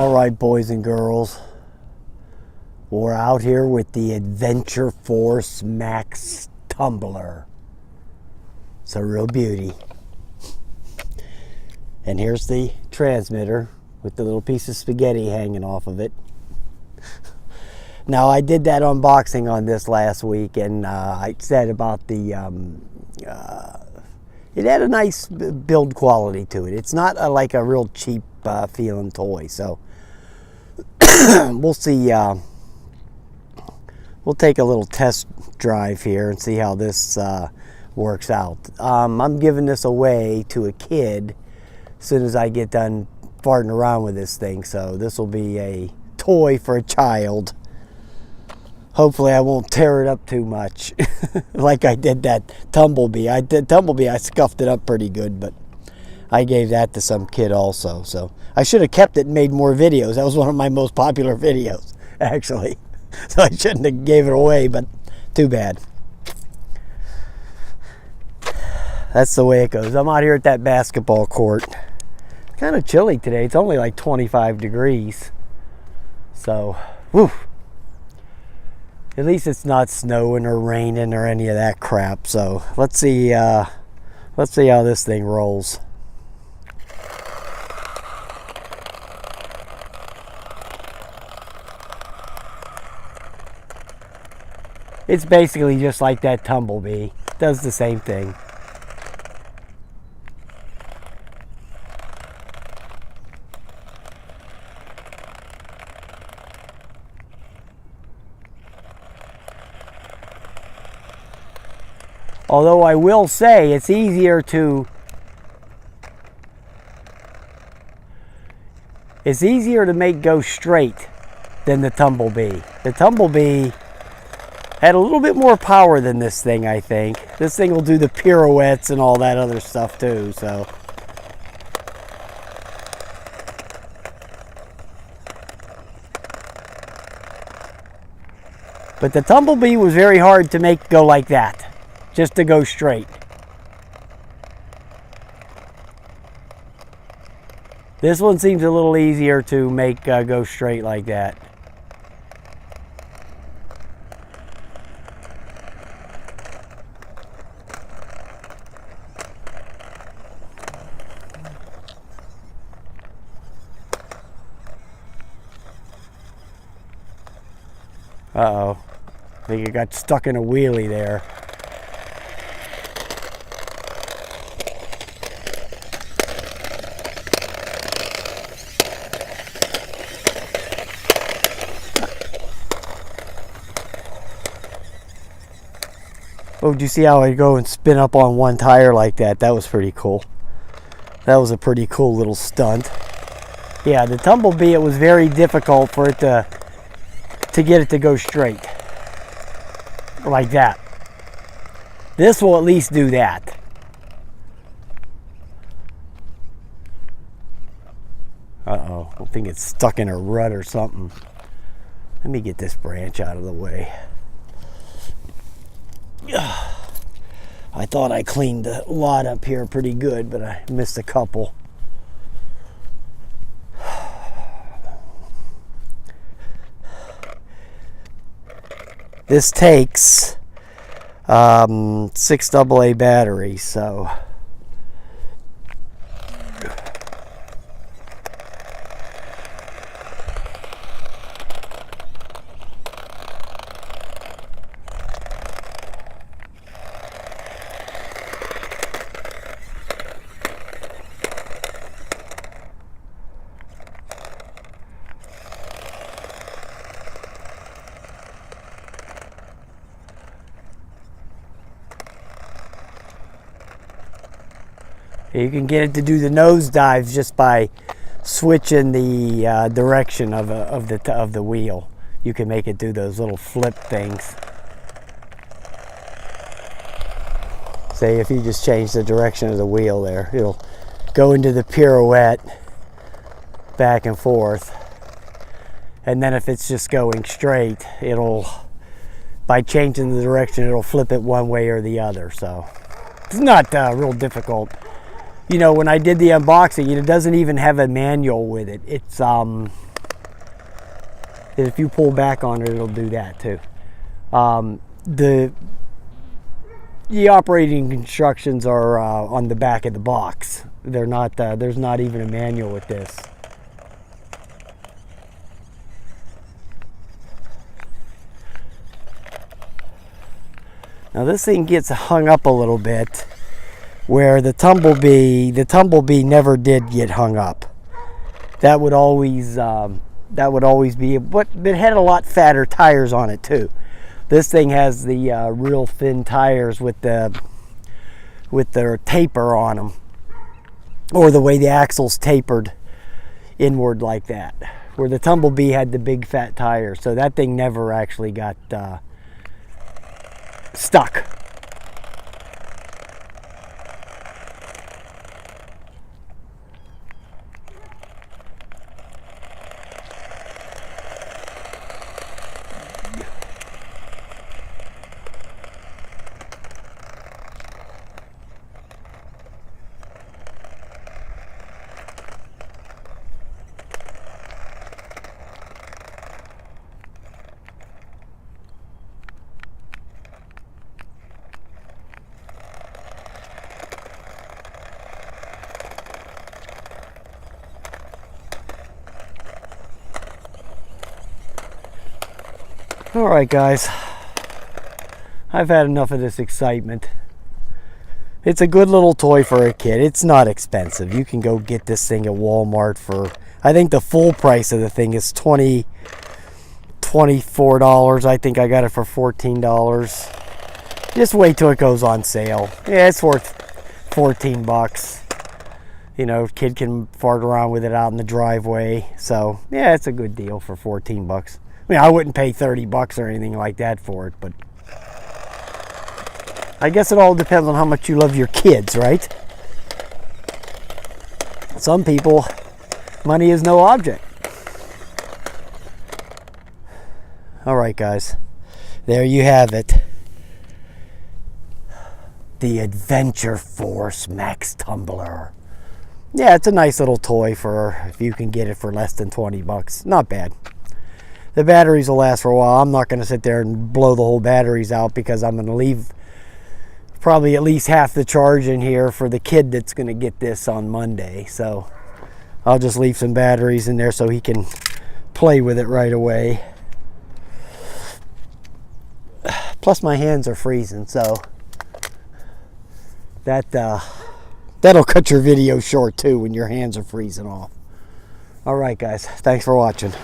Alright, boys and girls, we're out here with the Adventure Force Max Tumbler. It's a real beauty. And here's the transmitter with the little piece of spaghetti hanging off of it. Now, I did that unboxing on this last week, and I said about the it had a nice build quality to it. It's not like a real cheap feeling toy, so we'll see. We'll take a little test drive here and see how this works out. I'm giving this away to a kid as soon as I get done farting around with this thing, so this will be a toy for a child. Hopefully I won't tear it up too much like I did that Tumblebee. I scuffed it up pretty good, but I gave that to some kid also. So I should have kept it and made more videos. That was one of my most popular videos, actually. So I shouldn't have gave it away, but too bad. That's the way it goes. I'm out here at that basketball court. It's kind of chilly today. It's only like 25 degrees. So, whew. At least it's not snowing or raining or any of that crap. So let's see how this thing rolls. It's basically just like that Tumblebee. It does the same thing. Although I will say it's easier to make go straight than the Tumblebee. The Tumblebee had a little bit more power than this thing, I think. This thing will do the pirouettes and all that other stuff too, so. But the Tumblebee was very hard to make go like that. Just to go straight. This one seems a little easier to make go straight like that. Uh-oh. I think it got stuck in a wheelie there. Oh, did you see how I go and spin up on one tire like that? That was pretty cool. That was a pretty cool little stunt. Yeah, the Tumblebee, it was very difficult for it to get it to go straight. Like that. This will at least do that. Uh-oh, I think it's stuck in a rut or something. Let me get this branch out of the way. I thought I cleaned the lot up here pretty good, but I missed a couple. This takes 6 AA batteries, so you can get it to do the nose dives just by switching the direction of the wheel. You can make it do those little flip things. Say if you just change the direction of the wheel there, it'll go into the pirouette back and forth. And then if it's just going straight, by changing the direction, it'll flip it one way or the other. So it's not real difficult. you know, when I did the unboxing, it doesn't even have a manual with it. It's If you pull back on it, it'll do that too. The operating instructions are on the back of the box. They're not. There's not even a manual with this. Now this thing gets hung up a little bit, where the tumblebee never did get hung up. That would always be. But it had a lot fatter tires on it too. This thing has the real thin tires with their taper on them, or the way the axle's tapered inward like that, where the tumblebee had the big fat tires. So that thing never actually got stuck. Alright guys, I've had enough of this excitement. It's a good little toy for a kid. It's not expensive. You can go get this thing at Walmart for, I think the full price of the thing is $24. I think I got it for $14. Just wait till it goes on sale. Yeah, it's worth 14 bucks. You know, kid can fart around with it out in the driveway. So, yeah, it's a good deal for 14 bucks. I mean, I wouldn't pay 30 bucks or anything like that for it, but I guess it all depends on how much you love your kids, right? Some people, money is no object. All right, guys, there you have it. The Adventure Force Max Tumbler. Yeah, it's a nice little toy for if you can get it for less than 20 bucks. Not bad. The batteries will last for a while. I'm not going to sit there and blow the whole batteries out because I'm going to leave probably at least half the charge in here for the kid that's going to get this on Monday. So I'll just leave some batteries in there so he can play with it right away. Plus my hands are freezing, so that'll cut your video short too when your hands are freezing off. All right, guys. Thanks for watching.